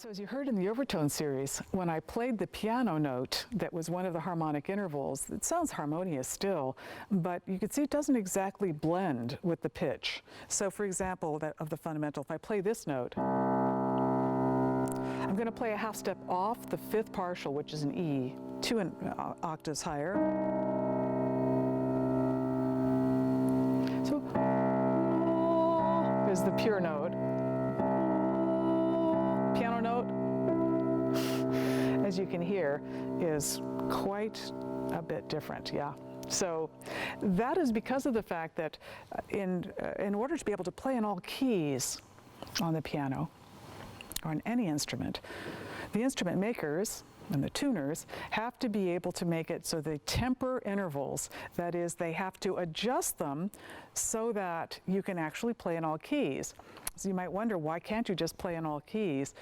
So as you heard in the overtone series, when I played the piano note that was one of the harmonic intervals, it sounds harmonious still, but you can see it doesn't exactly blend with the pitch. So for example, of the fundamental, if I play this note, I'm going to play a half step off the fifth partial, which is an E, 2 octaves higher. So is the pure note. Piano note, as you can hear, is quite a bit different, yeah. So that is because of the fact that in order to be able to play in all keys on the piano or on any instrument, the instrument makers and the tuners have to be able to make it so they temper intervals. That is, they have to adjust them so that you can actually play in all keys. So you might wonder, why can't you just play in all keys?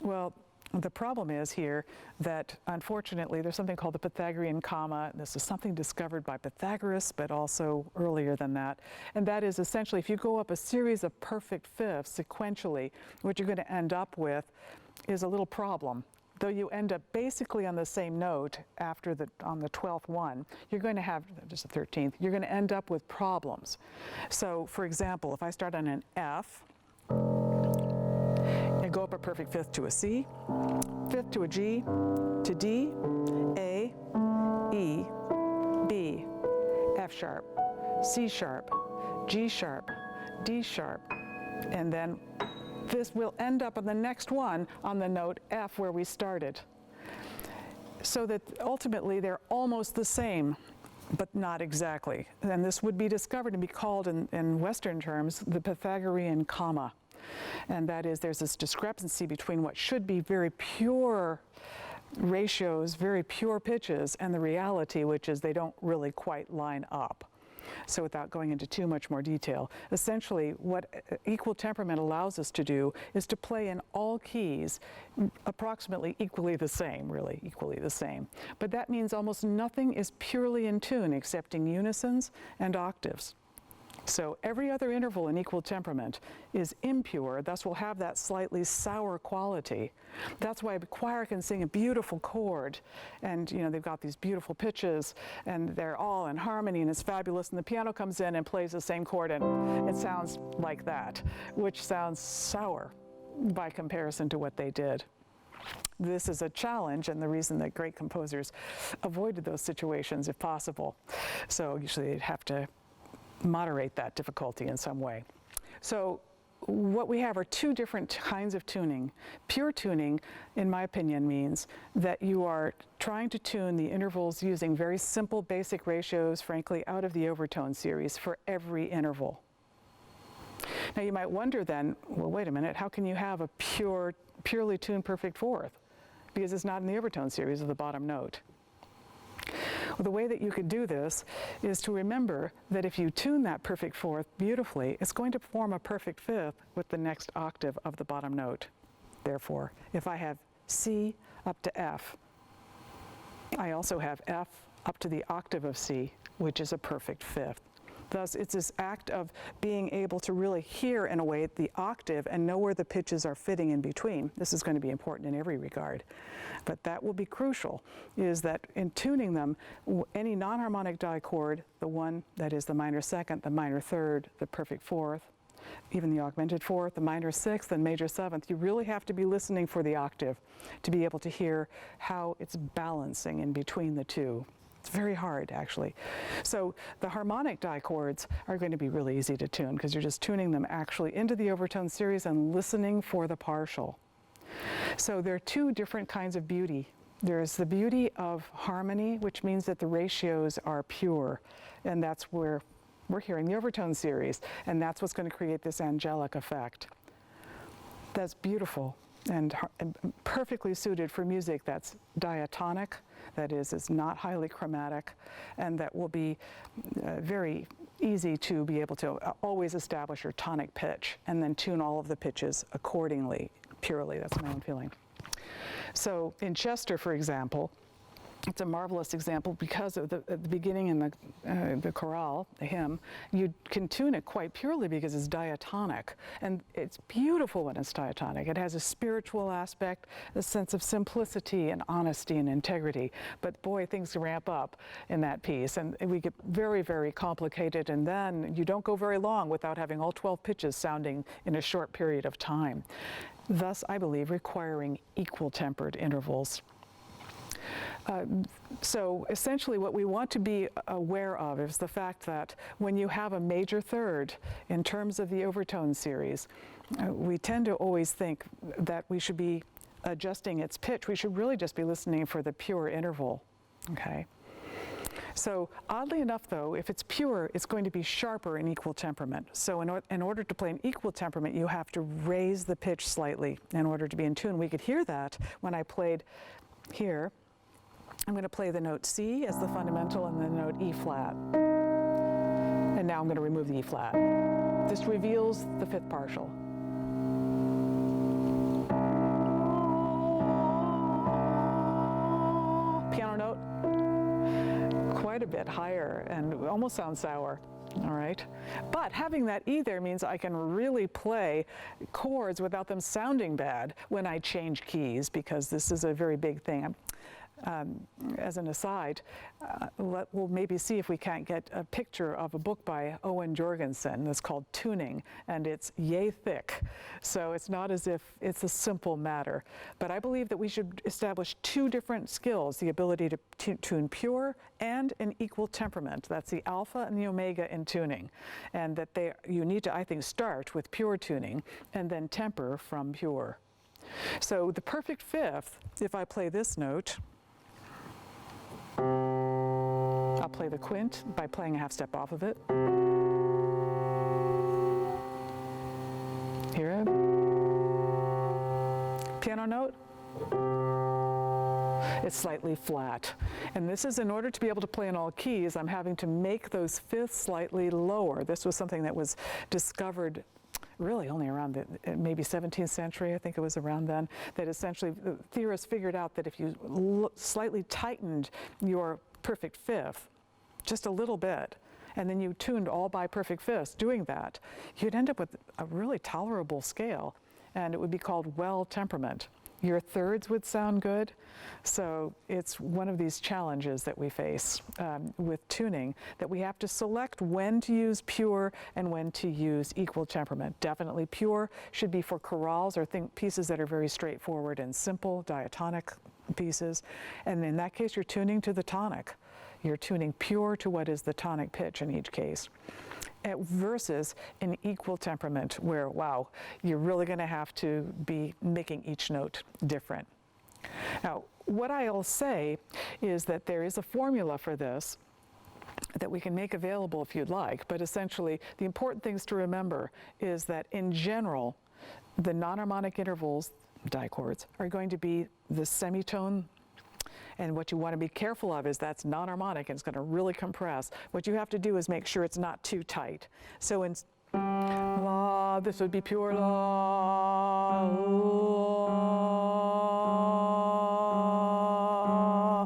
Well, the problem is here that, unfortunately, there's something called the Pythagorean comma. This is something discovered by Pythagoras, but also earlier than that. And that is essentially, if you go up a series of perfect fifths sequentially, what you're going to end up with is a little problem. Though you end up basically on the same note on the 12th one, you're going to have, just the 13th, you're going to end up with problems. So, for example, if I start on an F, and go up a perfect fifth to a C, fifth to a G, to D, A, E, B, F sharp, C sharp, G sharp, D sharp, and then this will end up on the next one on the note F where we started. So that ultimately they're almost the same, but not exactly. And this would be discovered and be called in Western terms the Pythagorean comma. And that is, there's this discrepancy between what should be very pure ratios, very pure pitches, and the reality, which is they don't really quite line up. So without going into too much more detail, essentially what equal temperament allows us to do is to play in all keys approximately equally the same, really equally the same. But that means almost nothing is purely in tune excepting unisons and octaves. So every other interval in equal temperament is impure, thus will have that slightly sour quality. That's why a choir can sing a beautiful chord, and you know they've got these beautiful pitches, and they're all in harmony, and it's fabulous, and the piano comes in and plays the same chord, and it sounds like that, which sounds sour by comparison to what they did. This is a challenge, and the reason that great composers avoided those situations if possible. So usually they'd have to moderate that difficulty in some way. So what we have are two different kinds of tuning. Pure tuning, in my opinion, means that you are trying to tune the intervals using very simple basic ratios, frankly, out of the overtone series for every interval. Now you might wonder then, well, wait a minute, how can you have a purely tuned perfect fourth? Because it's not in the overtone series of the bottom note. Well, the way that you could do this is to remember that if you tune that perfect fourth beautifully, it's going to form a perfect fifth with the next octave of the bottom note. Therefore, if I have C up to F, I also have F up to the octave of C, which is a perfect fifth. Thus, it's this act of being able to really hear, in a way, the octave and know where the pitches are fitting in between. This is going to be important in every regard. But that will be crucial, is that in tuning them, any non-harmonic di-chord, the one that is the minor second, the minor third, the perfect fourth, even the augmented fourth, the minor sixth, and major seventh, you really have to be listening for the octave to be able to hear how it's balancing in between the two. It's very hard, actually. So the harmonic di-chords are going to be really easy to tune because you're just tuning them actually into the overtone series and listening for the partial. So there are two different kinds of beauty. There's the beauty of harmony, which means that the ratios are pure, and that's where we're hearing the overtone series, and that's what's going to create this angelic effect. That's beautiful and perfectly suited for music that's diatonic, that is not highly chromatic, and that will be very easy to be able to always establish your tonic pitch and then tune all of the pitches accordingly, purely. That's my own feeling. So in Chester, for example, it's a marvelous example because of at the beginning in the chorale, the hymn, you can tune it quite purely because it's diatonic. And it's beautiful when it's diatonic. It has a spiritual aspect, a sense of simplicity and honesty and integrity. But boy, things ramp up in that piece. And we get very, very complicated. And then you don't go very long without having all 12 pitches sounding in a short period of time. Thus, I believe, requiring equal tempered intervals. So essentially what we want to be aware of is the fact that when you have a major third in terms of the overtone series, we tend to always think that we should be adjusting its pitch. We should really just be listening for the pure interval, okay? So oddly enough though, if it's pure, it's going to be sharper in equal temperament. So in order to play an equal temperament, you have to raise the pitch slightly in order to be in tune. We could hear that when I played here. I'm going to play the note C as the fundamental and the note E flat. And now I'm going to remove the E flat. This reveals the fifth partial. Piano note, quite a bit higher and almost sounds sour. All right, but having that E there means I can really play chords without them sounding bad when I change keys, because this is a very big thing. As an aside, we'll maybe see if we can't get a picture of a book by Owen Jorgensen that's called Tuning, and it's yay thick. So it's not as if it's a simple matter. But I believe that we should establish two different skills, the ability to tune pure and an equal temperament. That's the alpha and the omega in tuning. And that you need to, I think, start with pure tuning and then temper from pure. So the perfect fifth, if I play this note, I'll play the quint by playing a half step off of it. Hear it? Piano note? It's slightly flat. And this is in order to be able to play in all keys, I'm having to make those fifths slightly lower. This was something that was discovered really only around the maybe 17th century, I think it was around then, that essentially theorists figured out that if you slightly tightened your perfect fifth, just a little bit, and then you tuned all by perfect fifths doing that, you'd end up with a really tolerable scale, and it would be called well temperament. Your thirds would sound good. So it's one of these challenges that we face with tuning, that we have to select when to use pure and when to use equal temperament. Definitely pure should be for chorales or pieces that are very straightforward and simple, diatonic pieces. And in that case, you're tuning to the tonic. You're tuning pure to what is the tonic pitch in each case. Versus an equal temperament where, wow, you're really going to have to be making each note different. Now, what I'll say is that there is a formula for this that we can make available if you'd like, but essentially the important things to remember is that in general, the non-harmonic intervals, di-chords, are going to be the semitone. And what you want to be careful of is that's non-harmonic and it's going to really compress. What you have to do is make sure it's not too tight. So in la, this would be pure la, la,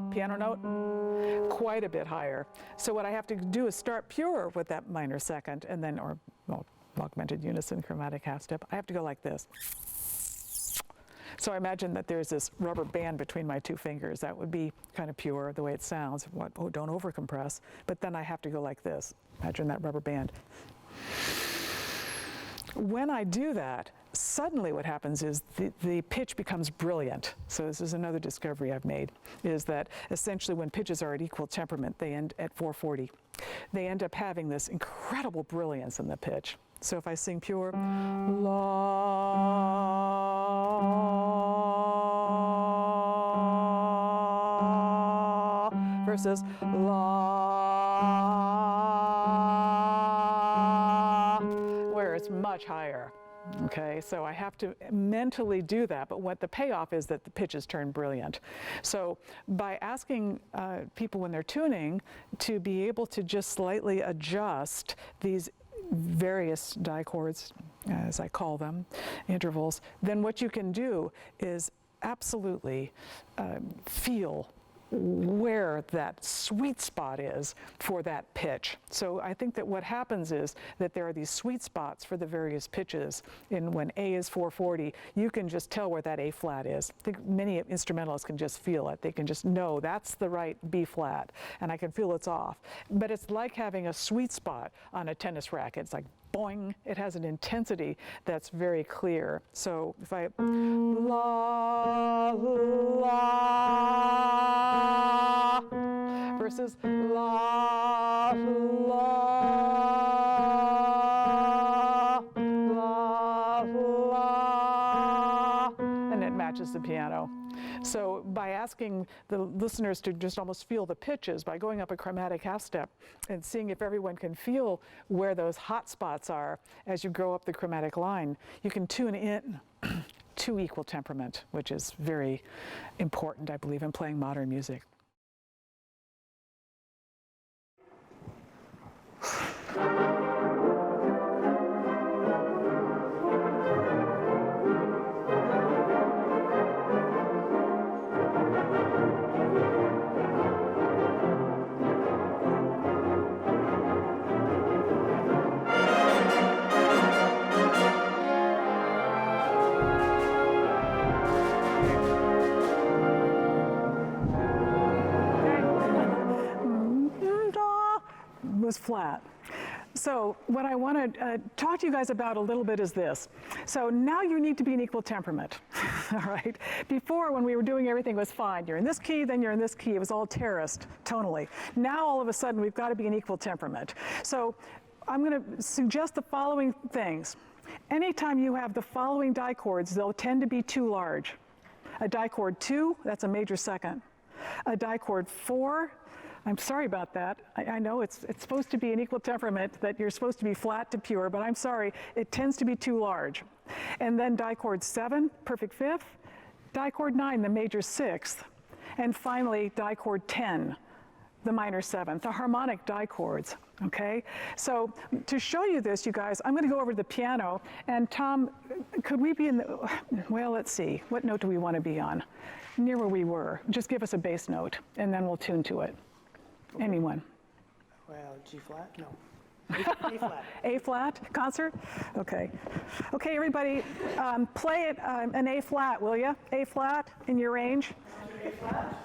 piano note, quite a bit higher. So what I have to do is start pure with that minor second and then, or well, augmented unison chromatic half step. I have to go like this. So I imagine that there's this rubber band between my two fingers. That would be kind of pure, the way it sounds. Oh, don't overcompress. But then I have to go like this. Imagine that rubber band. When I do that, suddenly what happens is the pitch becomes brilliant. So this is another discovery I've made, is that essentially when pitches are at equal temperament, they end at 440. They end up having this incredible brilliance in the pitch. So if I sing pure, la, versus la, where it's much higher. Okay, so I have to mentally do that, but what the payoff is that the pitches turn brilliant. So by asking people when they're tuning to be able to just slightly adjust these various di-chords, as I call them, intervals, then what you can do is absolutely feel where that sweet spot is for that pitch. So I think that what happens is that there are these sweet spots for the various pitches. And when A is 440, you can just tell where that A flat is. I think many instrumentalists can just feel it. They can just know that's the right B flat, and I can feel it's off. But it's like having a sweet spot on a tennis racket. It's like boing, it has an intensity that's very clear. So if I la, la, versus la, la, la, la, and it matches the piano. So by asking the listeners to just almost feel the pitches, by going up a chromatic half step and seeing if everyone can feel where those hot spots are as you go up the chromatic line, you can tune in to equal temperament, which is very important, I believe, in playing modern music. Was flat. So what I want to talk to you guys about a little bit is this. So now you need to be an equal temperament, all right? Before, when we were doing everything was fine. You're in this key, then you're in this key. It was all terraced tonally. Now all of a sudden we've got to be an equal temperament. So I'm going to suggest the following things. Anytime you have the following di-chords, they'll tend to be too large. A di-chord 2, that's a major second. A di-chord 4, I'm sorry about that. I know it's supposed to be an equal temperament, that you're supposed to be flat to pure, but I'm sorry, it tends to be too large. And then di-chord 7, perfect 5th, di-chord 9, the major 6th, and finally di-chord 10, the minor 7th, the harmonic di-chords, okay? So to show you this, you guys, I'm going to go over to the piano, and Tom, could we be in the, well, let's see, what note do we want to be on? Near where we were. Just give us a bass note, and then we'll tune to it. Anyone? Well, G flat? No. A flat. A flat? Concert? Okay. Okay, everybody, play it an A flat, will you? A flat in your range. A flat.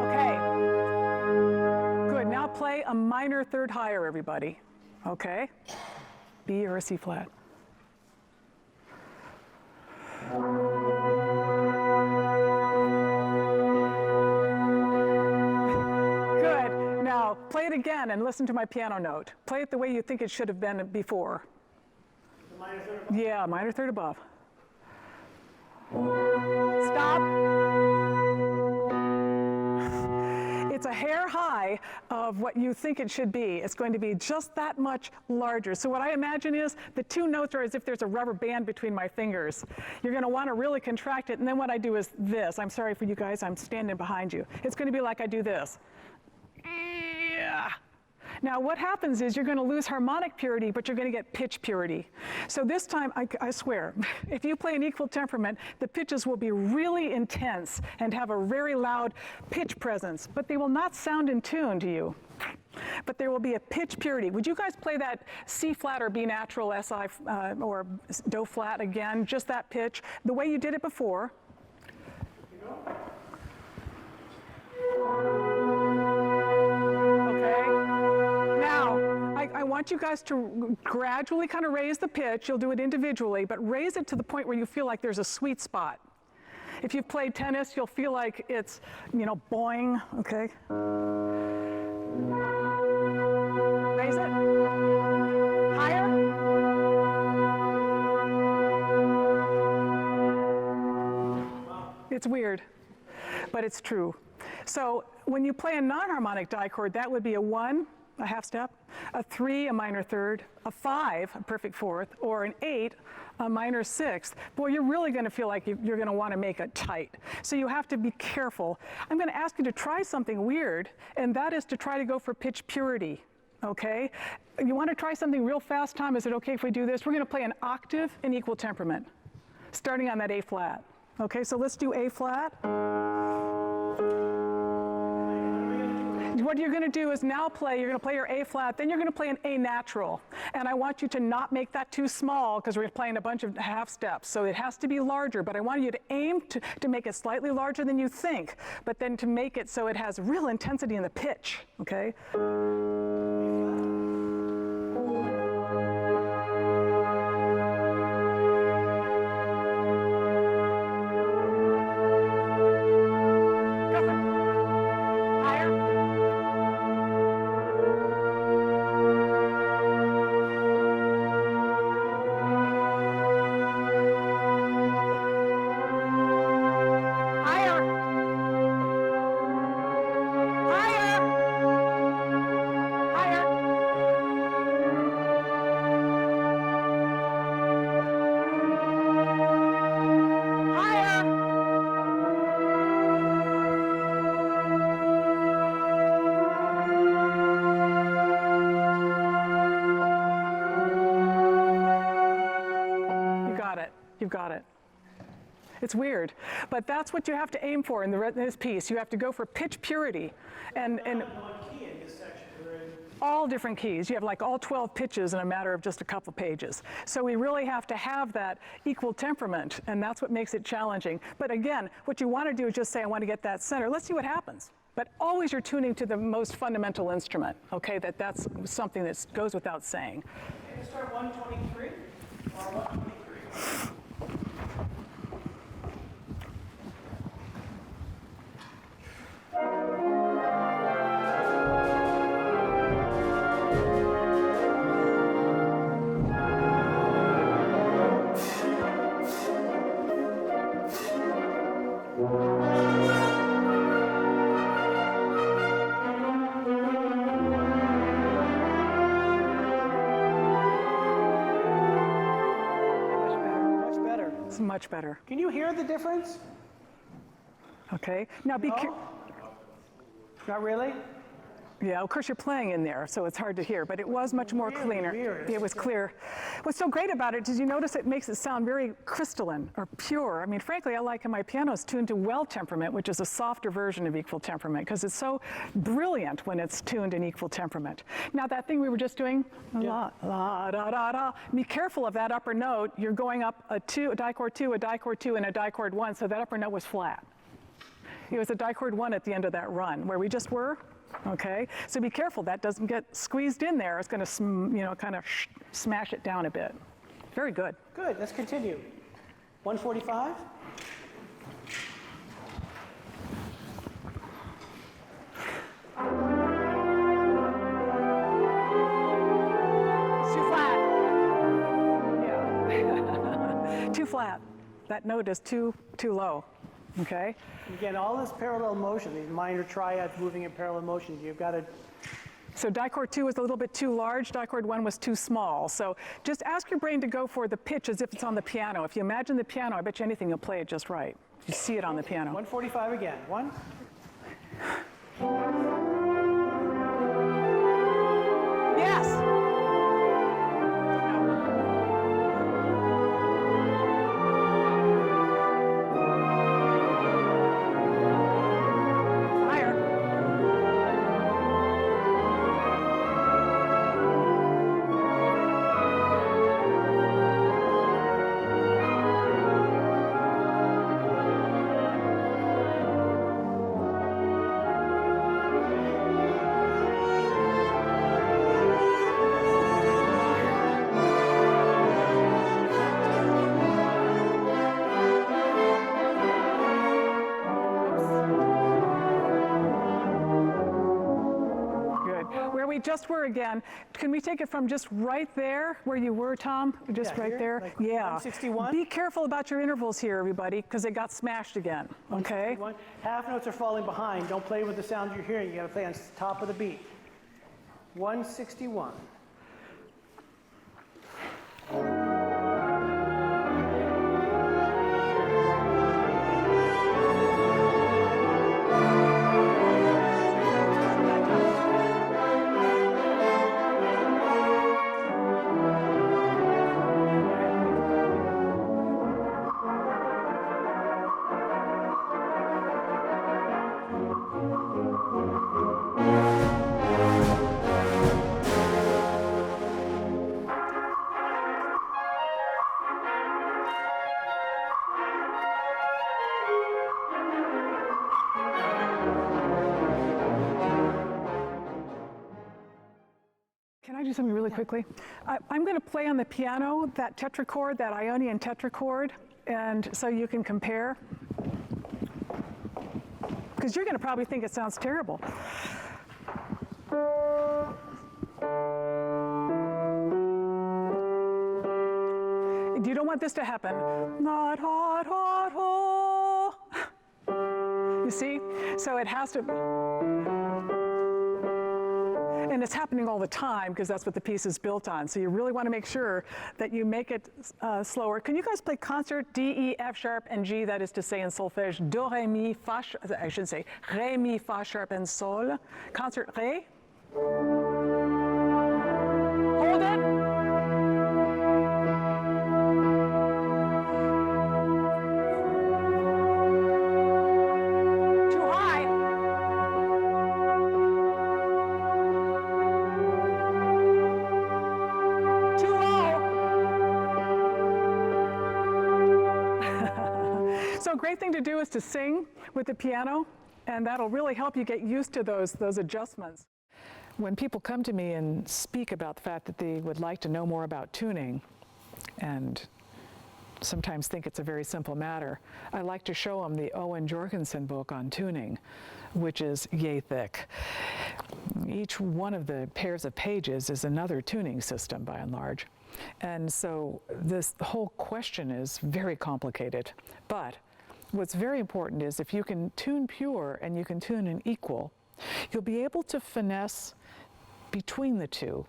Okay. Good. Now play a minor third higher, everybody. Okay. B or a C flat. Good. Now, play it again and listen to my piano note. Play it the way you think it should have been before. The minor third above. Yeah, minor third above. Stop. It's a hair high of what you think it should be. It's going to be just that much larger. So what I imagine is the two notes are as if there's a rubber band between my fingers. You're going to want to really contract it, and then what I do is this. I'm sorry for you guys, I'm standing behind you. It's going to be like I do this. Yeah. Now what happens is you're going to lose harmonic purity, but you're going to get pitch purity. So this time, I swear, if you play an equal temperament, the pitches will be really intense and have a very loud pitch presence, but they will not sound in tune to you. But there will be a pitch purity. Would you guys play that C flat or B natural, SI or Do flat again, just that pitch, the way you did it before? I want you guys to gradually kind of raise the pitch. You'll do it individually, but raise it to the point where you feel like there's a sweet spot. If you've played tennis, you'll feel like it's, you know, boing, okay? Raise it. Higher. It's weird, but it's true. So when you play a non-harmonic dichord, that would be a 1, a half step, a 3, a minor third, a 5, a perfect fourth, or an 8, a minor 6th. Boy, you're really going to feel like you're going to want to make it tight. So you have to be careful. I'm going to ask you to try something weird, and that is to try to go for pitch purity. okay? You want to try something real fast, Tom? Is it okay if we do this? We're going to play an octave in equal temperament, starting on that A flat. Okay, so let's do A flat. What you're going to do is now you're going to play your A flat, then you're going to play an A natural. And I want you to not make that too small because we're playing a bunch of half steps. So it has to be larger, but I want you to aim to make it slightly larger than you think, but then to make it so it has real intensity in the pitch, okay? You've got it. It's weird, but that's what you have to aim for in this piece. You have to go for pitch purity, and all different keys. You have like all 12 pitches in a matter of just a couple pages. So we really have to have that equal temperament, and that's what makes it challenging. But again, what you want to do is just say, I want to get that center. Let's see what happens. But always you're tuning to the most fundamental instrument, okay? That's something that goes without saying. Can you start 123 or 123? Much better. Can you hear the difference? Okay. Now be careful. Not really? Yeah, of course you're playing in there, so it's hard to hear, but it was much more cleaner. Weird. It was clear. What's so great about it is you notice it makes it sound very crystalline or pure. I mean, frankly, I like my piano's tuned to well temperament, which is a softer version of equal temperament, because it's so brilliant when it's tuned in equal temperament. Now that thing we were just doing, la, la, da, da, da, be careful of that upper note. You're going up a dichord 2, a dichord 2, and a dichord 1, so that upper note was flat. It was a dichord 1 at the end of that run, where we just were. Okay, so be careful that doesn't get squeezed in there. It's going to, kind of smash it down a bit. Very good. Good. Let's continue. 145. Too flat. Yeah. Too flat. That note is too low. Okay. Again, all this parallel motion, these minor triads moving in parallel motion, you've got to. So dichord 2 was a little bit too large, dichord 1 was too small. So just ask your brain to go for the pitch as if it's on the piano. If you imagine the piano, I bet you anything you'll play it just right. You see it on the piano. 145 again. 1. Yes. Just were again. Can we take it from just right there where you were, Tom? Just right here, there? like Yeah. 161? Be careful about your intervals here, everybody, because they got smashed again. Okay? 161. Half notes are falling behind. Don't play with the sound you're hearing. You got to play on top of the beat. 161. do something really quickly? I'm going to play on the piano that tetrachord, that Ionian tetrachord, and so you can compare. Because you're going to probably think it sounds terrible. You don't want this to happen. Not hot, hot, ho. You see? So it has to, and it's happening all the time because that's what the piece is built on. So you really want to make sure that you make it slower. Can you guys play concert D, E, F sharp, and G? That is to say in solfège, do, re, mi, fa, I should say, re, mi, fa sharp, and sol. Concert re. Hold it. So a great thing to do is to sing with the piano, and that'll really help you get used to those adjustments. When people come to me and speak about the fact that they would like to know more about tuning, and sometimes think it's a very simple matter, I like to show them the Owen Jorgensen book on tuning, which is yay thick. Each one of the pairs of pages is another tuning system by and large. And so this whole question is very complicated. But what's very important is if you can tune pure and you can tune an equal, you'll be able to finesse between the two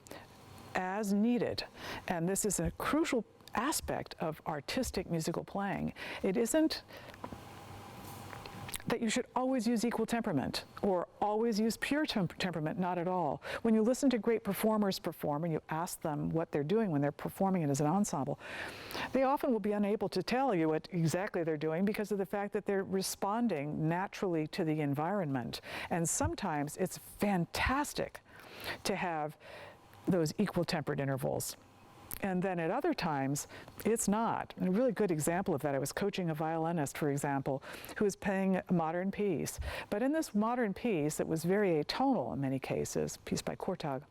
as needed. And this is a crucial aspect of artistic musical playing. It isn't that you should always use equal temperament or always use pure temperament, not at all. When you listen to great performers perform and you ask them what they're doing when they're performing it as an ensemble, they often will be unable to tell you what exactly they're doing because of the fact that they're responding naturally to the environment. And sometimes it's fantastic to have those equal tempered intervals. And then at other times, it's not. And a really good example of that, I was coaching a violinist, for example, who was playing a modern piece. But in this modern piece, that was very atonal in many cases, piece by Kortag,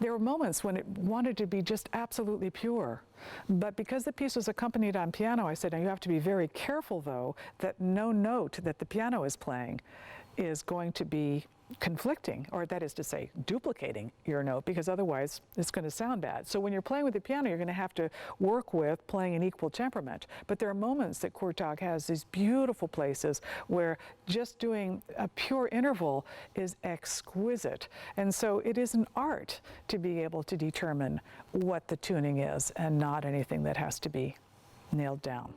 there were moments when it wanted to be just absolutely pure. But because the piece was accompanied on piano, I said, now you have to be very careful, though, that no note that the piano is playing is going to be conflicting, or that is to say, duplicating your note, because otherwise it's going to sound bad. So when you're playing with the piano, you're going to have to work with playing an equal temperament. But there are moments that Kortag has these beautiful places where just doing a pure interval is exquisite. And so it is an art to be able to determine what the tuning is and not anything that has to be nailed down.